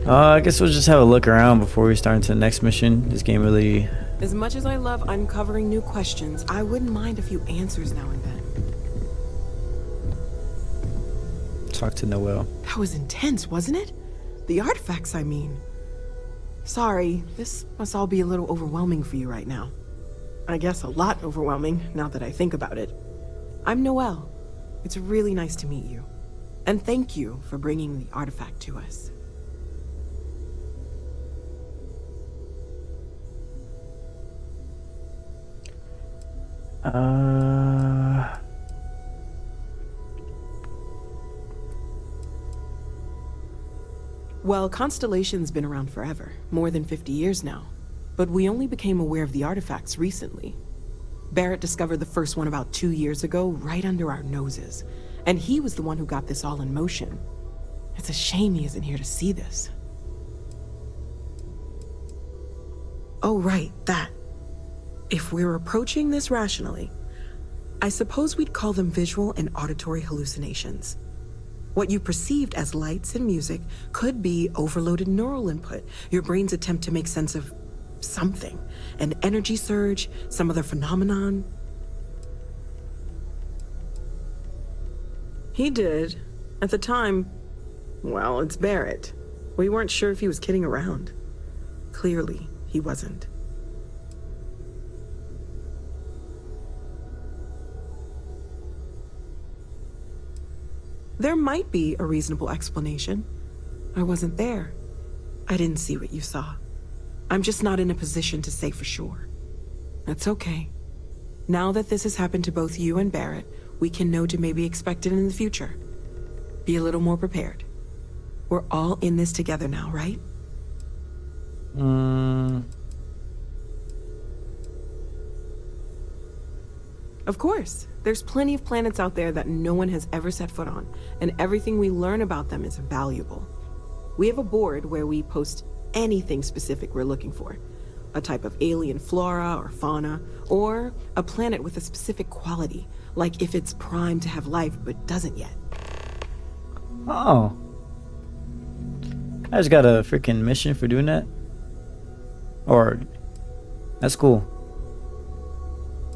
I guess we'll just have a look around before we start into the next mission. This game really... As much as I love uncovering new questions, I wouldn't mind a few answers now and then. Talk to Noel. That was intense, wasn't it? The artifacts, I mean. Sorry, this must all be a little overwhelming for you right now. I guess a lot overwhelming, now that I think about it. I'm Noel. It's really nice to meet you. And thank you for bringing the artifact to us. Well, Constellation's been around forever, more than 50 years now. But we only became aware of the artifacts recently. Barrett discovered the first one about 2 years ago, right under our noses. And he was the one who got this all in motion. It's a shame he isn't here to see this. Oh, right, that. If we're approaching this rationally, I suppose we'd call them visual and auditory hallucinations. What you perceived as lights and music could be overloaded neural input, your brain's attempt to make sense of something, an energy surge, some other phenomenon. He did. At the time, well, it's Barrett. We weren't sure if he was kidding around. Clearly, he wasn't. There might be a reasonable explanation. I wasn't there. I didn't see what you saw. I'm just not in a position to say for sure. That's okay. Now that this has happened to both you and Barrett, we can know to maybe expect it in the future. Be a little more prepared. We're all in this together now, right? Of course. There's plenty of planets out there that no one has ever set foot on, and everything we learn about them is valuable. We have a board where we post anything specific we're looking for. A type of alien flora or fauna, or a planet with a specific quality, like if it's primed to have life but doesn't yet. Oh. I just got a freaking mission for doing that. Or... That's cool.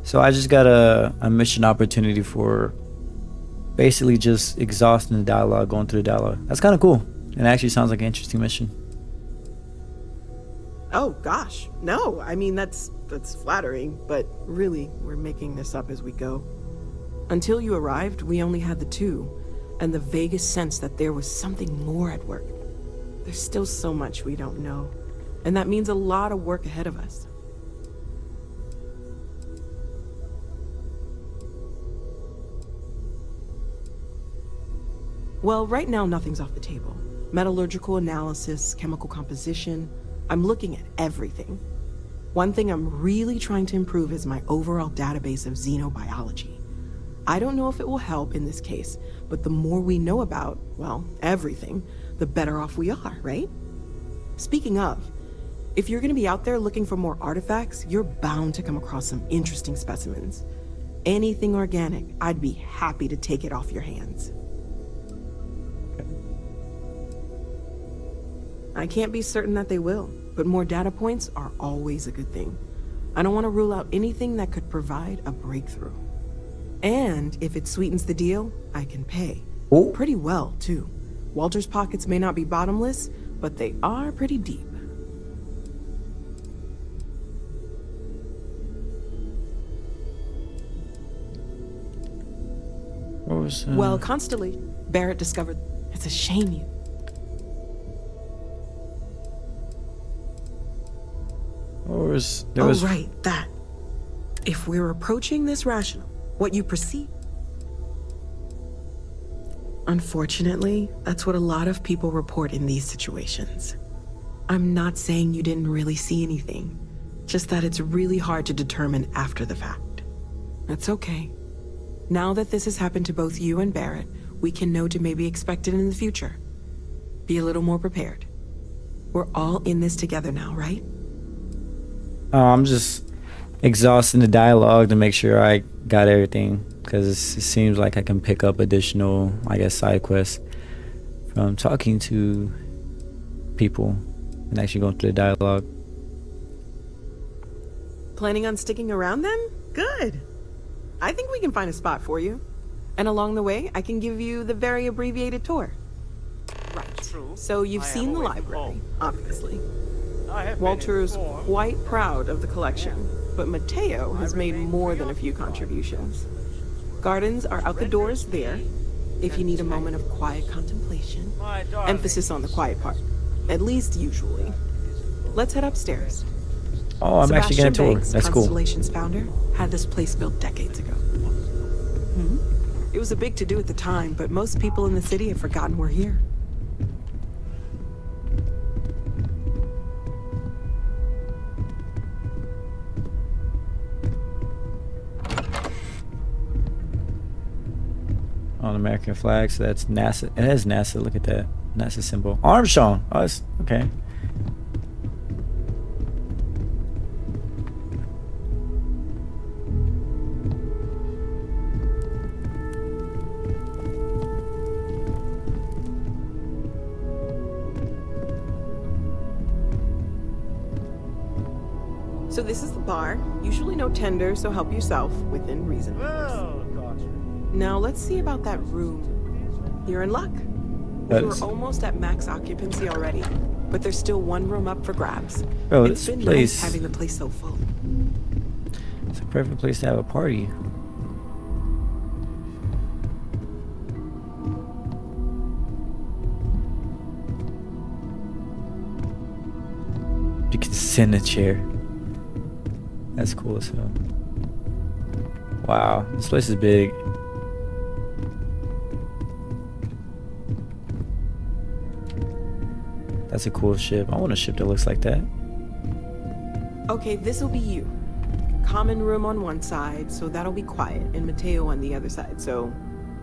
So I just got a mission opportunity for basically just exhausting the dialogue, going through the dialogue. That's kind of cool. It actually sounds like an interesting mission. Oh, gosh. No, I mean, that's flattering, but really, we're making this up as we go. Until you arrived, we only had the two, and the vaguest sense that there was something more at work. There's still so much we don't know, and that means a lot of work ahead of us. Well, right now, nothing's off the table. Metallurgical analysis, chemical composition. I'm looking at everything. One thing I'm really trying to improve is my overall database of xenobiology. I don't know if it will help in this case, but the more we know about, well, everything, the better off we are, right? Speaking of, if you're gonna be out there looking for more artifacts, you're bound to come across some interesting specimens. Anything organic, I'd be happy to take it off your hands. I can't be certain that they will, but more data points are always a good thing. I don't want to rule out anything that could provide a breakthrough. And if it sweetens the deal, I can pay. Ooh. Pretty well, too. Walter's pockets may not be bottomless, but they are pretty deep. What was Well, Constellation, Barrett discovered... It's a shame you... There was... Oh, right, that. If we're approaching this rational, what you perceive... Unfortunately, that's what a lot of people report in these situations. I'm not saying you didn't really see anything, just that it's really hard to determine after the fact. That's okay. Now that this has happened to both you and Barrett, we can know to maybe expect it in the future. Be a little more prepared. We're all in this together now, right? Oh, I'm just exhausting the dialogue to make sure I got everything, because it seems like I can pick up additional, I guess, side quests from talking to people and actually going through the dialogue. Planning on sticking around then? Good. I think we can find a spot for you. And along the way, I can give you the very abbreviated tour. Right. True. So you've I am seen the away from library, home. obviously. I have been Walter's informed. quite proud of the collection, but Mateo has made more than a few contributions. Gardens are out the doors there, if you need a moment of quiet contemplation. My darling. Emphasis on the quiet part, at least usually. Let's head upstairs. Oh, I'm actually getting a tour. Banks, That's cool. Constellation's founder, had this place built decades ago. It was a big to-do at the time, but most people in the city have forgotten we're here. On American flag, so that's NASA. It has NASA. Look at that NASA symbol. Armstrong. Oh, that's okay. So this is the bar. Usually no tender, so help yourself within reason. Well, gotcha. Now let's see about that room. You're in luck. We were That's- almost at max occupancy already, but there's still one room up for grabs. Bro, It's this been place- nice having the place so full. It's a perfect place to have a party. You can sit in a chair. That's cool as hell. Wow, this place is big. That's a cool ship. I want a ship that looks like that. Okay, this'll be you. Common room on one side, so that'll be quiet, and Mateo on the other side, so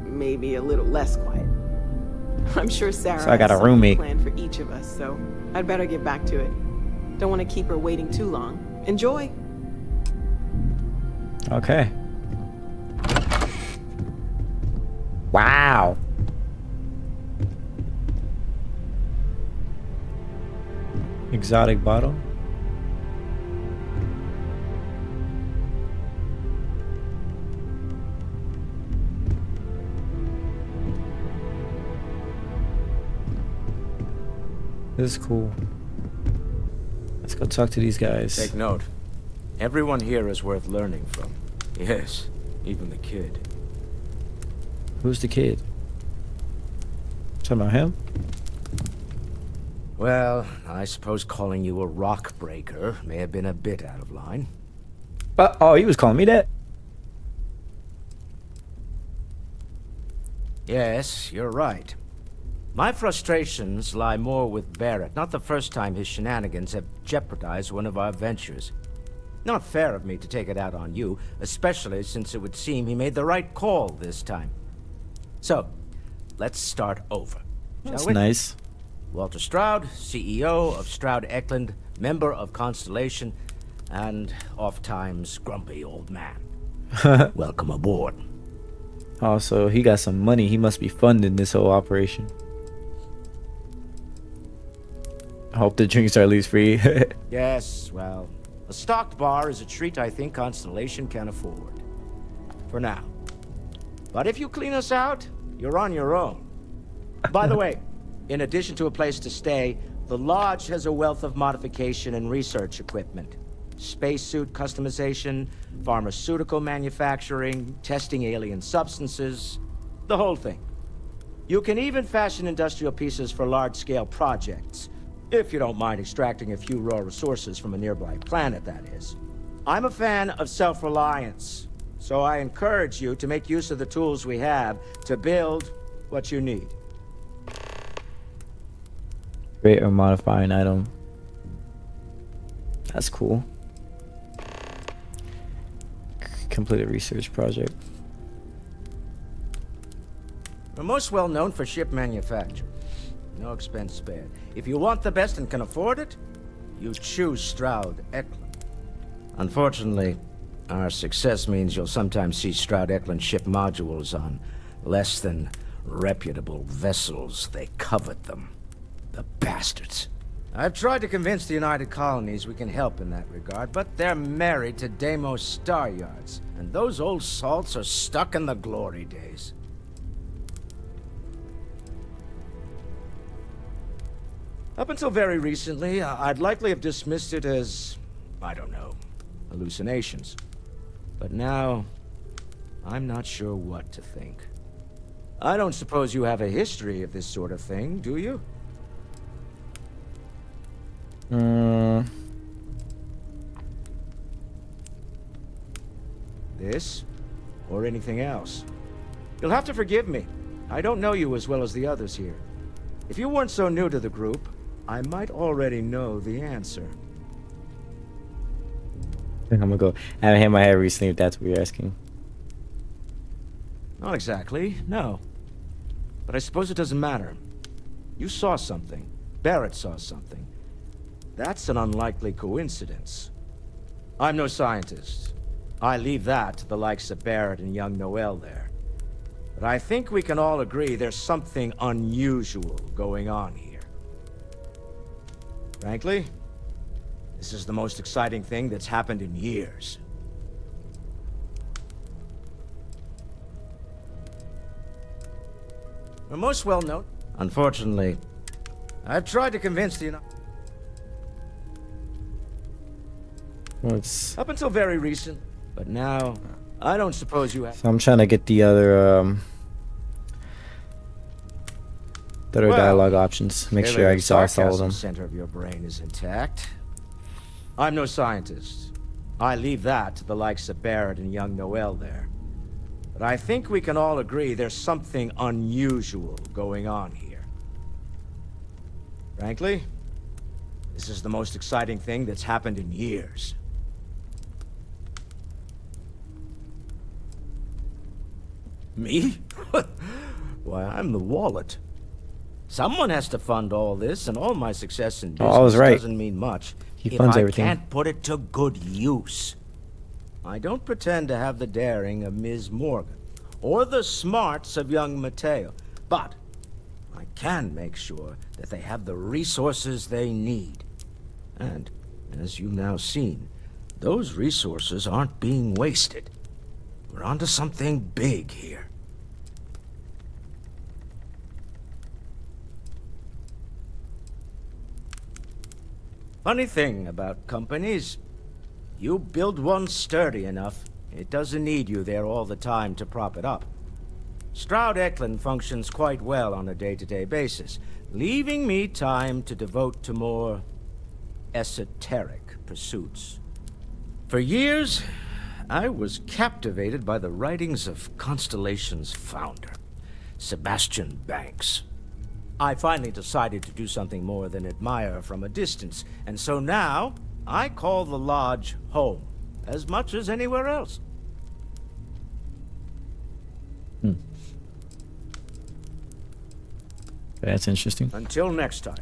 maybe a little less quiet. I'm sure Sarah So I got has a something roommate. planned for each of us, so I'd better get back to it. Don't want to keep her waiting too long. Enjoy. Okay. Wow. Exotic bottle. This is cool. Let's go talk to these guys. Take note. Everyone here is worth learning from. Yes, even the kid. Who's the kid? Talking about him? Well, I suppose calling you a rock breaker may have been a bit out of line. But oh, he was calling me that. Yes, you're right. My frustrations lie more with Barrett. Not the first time his shenanigans have jeopardized one of our ventures. Not fair of me to take it out on you, especially since it would seem he made the right call this time. So, let's start over. That's Shall we? nice. Walter Stroud, CEO of Stroud Eklund, member of Constellation, and oft-times grumpy old man. Welcome aboard. Also, he got some money. He must be funding this whole operation. I hope the drinks are at least free. Yes, well, a stocked bar is a treat I think Constellation can afford. For now. But if you clean us out, you're on your own. By the way, in addition to a place to stay, the lodge has a wealth of modification and research equipment. Spacesuit customization, pharmaceutical manufacturing, testing alien substances, the whole thing. You can even fashion industrial pieces for large-scale projects, if you don't mind extracting a few raw resources from a nearby planet, that is. I'm a fan of self-reliance, so I encourage you to make use of the tools we have to build what you need. Create or modify an item. That's cool. Complete a research project. We're most well known for ship manufacture. No expense spared. If you want the best and can afford it, you choose Stroud Eklund. Unfortunately, our success means you'll sometimes see Stroud Eklund ship modules on less than reputable vessels. They covet them. The bastards. I've tried to convince the United Colonies we can help in that regard, but they're married to Deimos Star Yards, and those old salts are stuck in the glory days. Up until very recently, I'd likely have dismissed it as, I don't know, hallucinations. But now, I'm not sure what to think. I don't suppose you have a history of this sort of thing, do you? This? Or anything else? You'll have to forgive me. I don't know you as well as the others here. If you weren't so new to the group, I might already know the answer. I'm gonna go. I haven't hit my head recently if that's what you're asking. Not exactly, no. But I suppose it doesn't matter. You saw something. Barrett saw something. That's an unlikely coincidence. I'm no scientist. I leave that to the likes of Barrett and young Noel there. But I think we can all agree there's something unusual going on here. Frankly, this is the most exciting thing that's happened in years. We're most well known. Unfortunately, I've tried to convince the What's up until very recent, but now I don't suppose you have. so I'm trying to get the other Well, dialogue options. Make sure I exhaust all of them. Center of your brain is intact. I'm no scientist. I leave that to the likes of Barrett and young Noel there. But I think we can all agree there's something unusual going on here. Frankly, this is the most exciting thing that's happened in years. Me? Why, I'm the wallet. Someone has to fund all this, and all my success in business I was right. doesn't mean much He if funds I everything. can't put it to good use. I don't pretend to have the daring of Ms. Morgan, or the smarts of young Mateo, but I can make sure that they have the resources they need. And, as you've now seen, those resources aren't being wasted. We're onto something big here. Funny thing about companies, you build one sturdy enough, it doesn't need you there all the time to prop it up. Stroud Eklund functions quite well on a day-to-day basis, leaving me time to devote to more esoteric pursuits. For years, I was captivated by the writings of Constellation's founder, Sebastian Banks. I finally decided to do something more than admire from a distance, and so now I call the lodge home, as much as anywhere else. That's interesting. Until next time.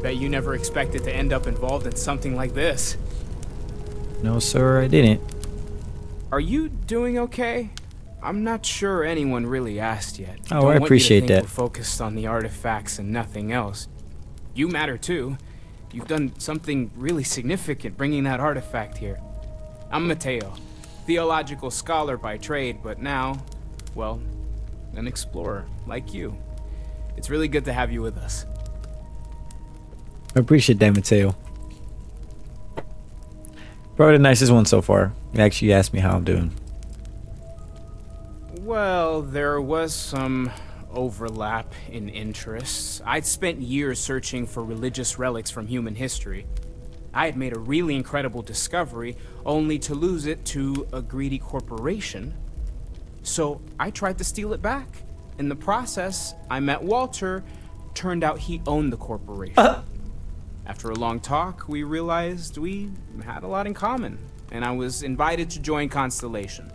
Bet you never expected to end up involved in something like this. No, sir, I didn't. Are you doing okay? I'm not sure anyone really asked yet. Oh, Don't I want you to appreciate think that. We're focused on the artifacts and nothing else. You matter too. You've done something really significant bringing that artifact here. I'm Mateo, theological scholar by trade, but now, well, an explorer like you. It's really good to have you with us. I appreciate that, Mateo. Probably the nicest one so far. He actually asked me how I'm doing. Well, there was some overlap in interests. I'd spent years searching for religious relics from human history. I had made a really incredible discovery, only to lose it to a greedy corporation. So I tried to steal it back. In the process, I met Walter. Turned out he owned the corporation. After a long talk, we realized we had a lot in common, and I was invited to join Constellation.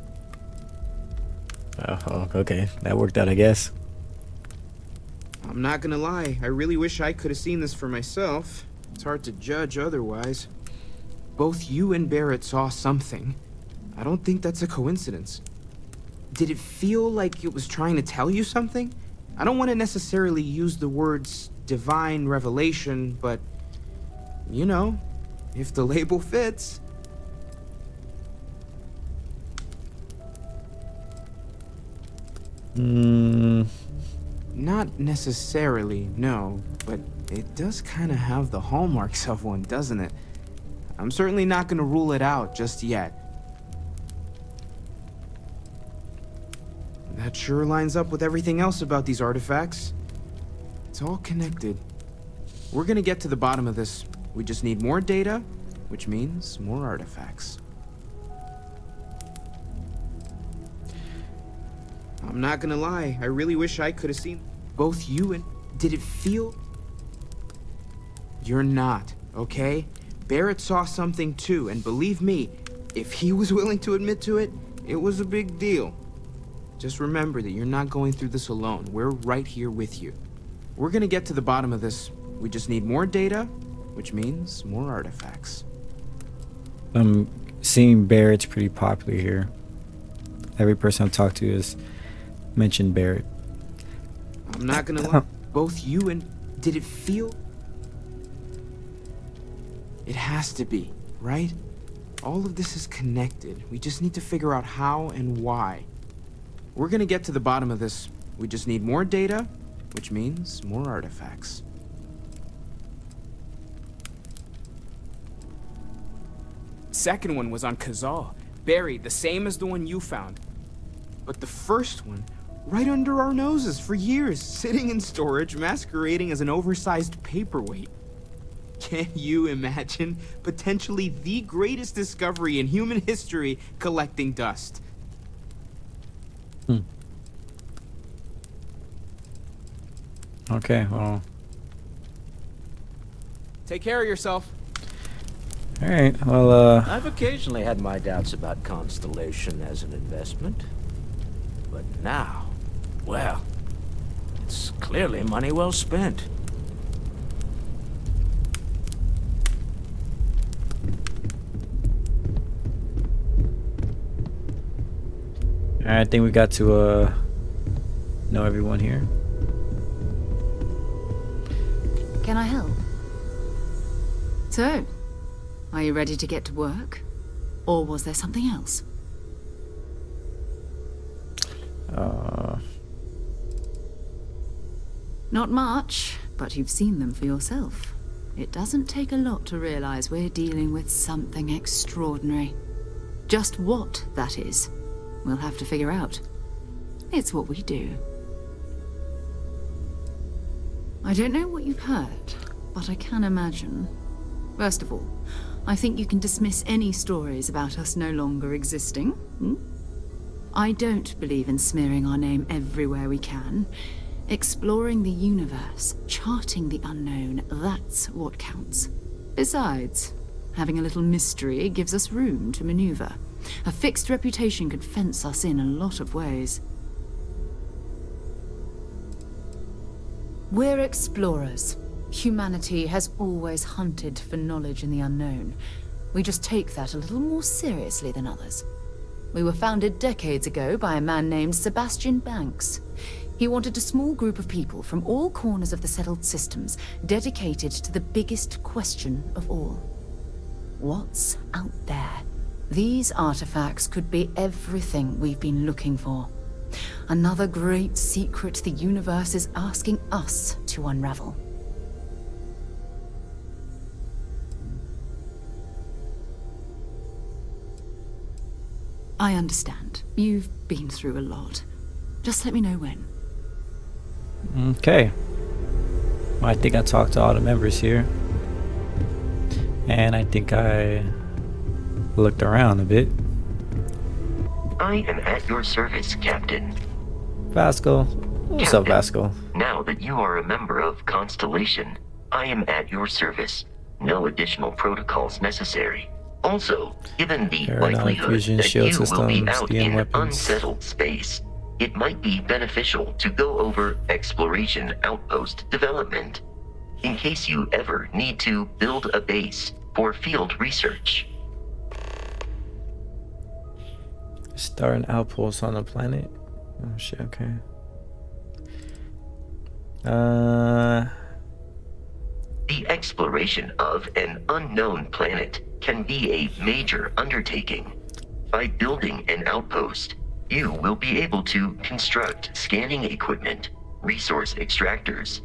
Oh, okay. That worked out, I guess. I'm not gonna lie, I really wish I could have seen this for myself. It's hard to judge otherwise. Both you and Barrett saw something. I don't think that's a coincidence. Did it feel like it was trying to tell you something? I don't want to necessarily use the words divine revelation, but, you know, if the label fits. Not necessarily, no, but it does kind of have the hallmarks of one, doesn't it? I'm certainly not going to rule it out just yet. That sure lines up with everything else about these artifacts. It's all connected. We're gonna get to the bottom of this. We just need more data, which means more artifacts. I'm not gonna lie, I really wish I could have seen both you and... Did it feel... You're not, okay? Barrett saw something too, and believe me, if he was willing to admit to it, it was a big deal. Just remember that you're not going through this alone. We're right here with you. We're gonna get to the bottom of this. We just need more data, which means more artifacts. I'm seeing Barrett's pretty popular here. Every person I've talked to has mentioned Barrett. I'm not gonna lie. Both you and... Did it feel... It has to be, right? All of this is connected. We just need to figure out how and why. We're gonna get to the bottom of this. We just need more data, which means more artifacts. Second one was on Kazal, buried, the same as the one you found. But the first one, right under our noses for years, sitting in storage, masquerading as an oversized paperweight. Can you imagine potentially the greatest discovery in human history collecting dust? Okay, well. Take care of yourself. Alright, well, I've occasionally had my doubts about Constellation as an investment. But now, well, it's clearly money well spent. I think we got to, know everyone here. Can I help? So, are you ready to get to work? Or was there something else? Not much, but you've seen them for yourself. It doesn't take a lot to realize we're dealing with something extraordinary. Just what that is, we'll have to figure out. It's what we do. I don't know what you've heard, but I can imagine. First of all, I think you can dismiss any stories about us no longer existing. I don't believe in smearing our name everywhere we can. Exploring the universe, charting the unknown, that's what counts. Besides, having a little mystery gives us room to maneuver. A fixed reputation could fence us in a lot of ways. We're explorers. Humanity has always hunted for knowledge in the unknown. We just take that a little more seriously than others. We were founded decades ago by a man named Sebastian Banks. He wanted a small group of people from all corners of the settled systems dedicated to the biggest question of all. What's out there? These artifacts could be everything we've been looking for. Another great secret the universe is asking us to unravel. I understand. You've been through a lot. Just let me know when. Okay. Well, I think I talked to all the members here. And I think I looked around a bit. I am at your service, Captain. Vasco. What's up, Vasco? Now that you are a member of Constellation, I am at your service. No additional protocols necessary. Also, given the Paradigm likelihood fusion, that shield you will be systems, out DM in weapons. unsettled space, it might be beneficial to go over exploration outpost development, in case you ever need to build a base for field research. Start an outpost on the planet. Oh shit, okay. Uh, The exploration of an unknown planet can be a major undertaking. By building an outpost, you will be able to construct scanning equipment, resource extractors,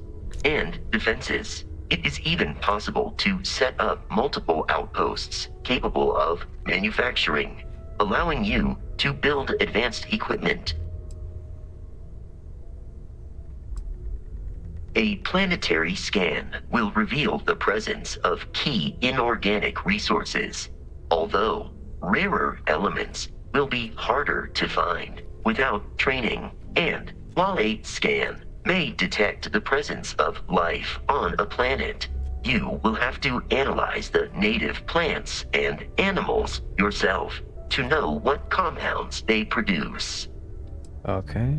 and defenses. It is even possible to set up multiple outposts capable of manufacturing, allowing you to build advanced equipment. A planetary scan will reveal the presence of key inorganic resources, although rarer elements will be harder to find without training. And while a scan may detect the presence of life on a planet, you will have to analyze the native plants and animals yourself to know what compounds they produce. okay.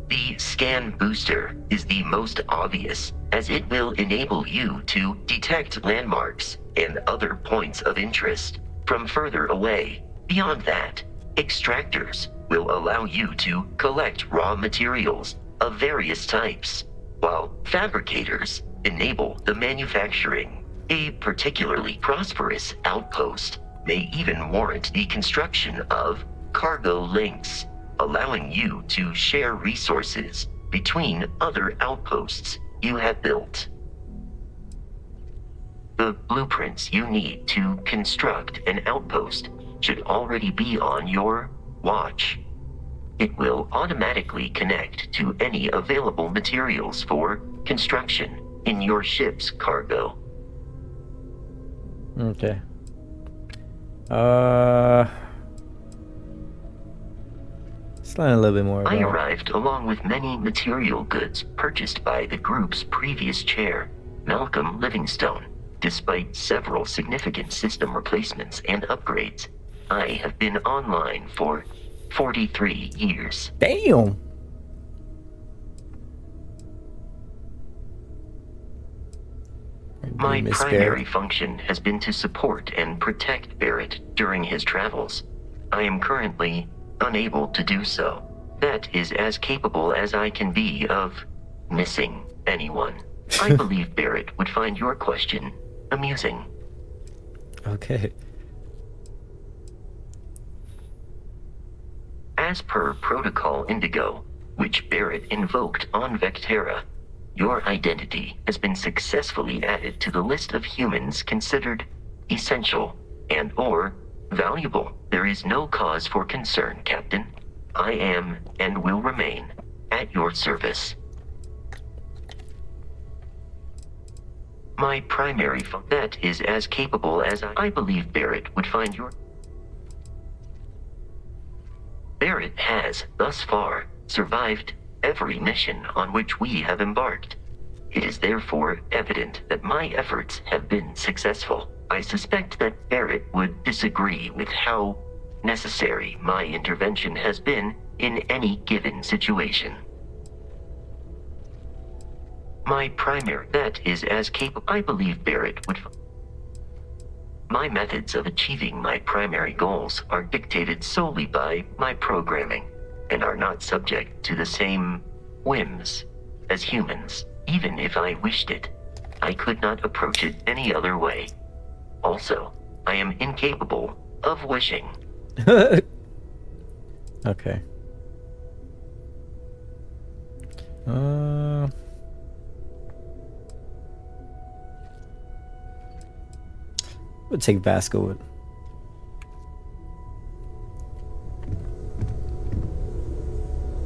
The scan booster is the most obvious, as it will enable you to detect landmarks and other points of interest from further away. Beyond that, extractors will allow you to collect raw materials of various types, while fabricators enable the manufacturing. A particularly prosperous outpost may even warrant the construction of cargo links, allowing you to share resources between other outposts you have built. The blueprints you need to construct an outpost should already be on your watch. It will automatically connect to any available materials for construction in your ship's cargo. Okay. Let's learn a little bit more I about. arrived along with many material goods purchased by the group's previous chair, Malcolm Livingstone. Despite several significant system replacements and upgrades, I have been online for 43 years. Damn. My Miss primary Barrett. function has been to support and protect Barrett during his travels. I am currently unable to do so. That is as capable as I can be of missing anyone. I believe Barrett would find your question amusing. Okay. As per Protocol Indigo, which Barrett invoked on Vectera, your identity has been successfully added to the list of humans considered essential and/or valuable. There is no cause for concern, Captain. I am and will remain at your service. My primary that is as capable as I believe Barrett would find your... Barrett has, thus far, survived every mission on which we have embarked. It is therefore evident that my efforts have been successful. I suspect that Barrett would disagree with how necessary my intervention has been in any given situation. My primary that is as capable. I believe Barrett would. My methods of achieving my primary goals are dictated solely by my programming and are not subject to the same whims as humans. Even if I wished it, I could not approach it any other way. Also, I am incapable of wishing. Okay. We'll take Vasco with.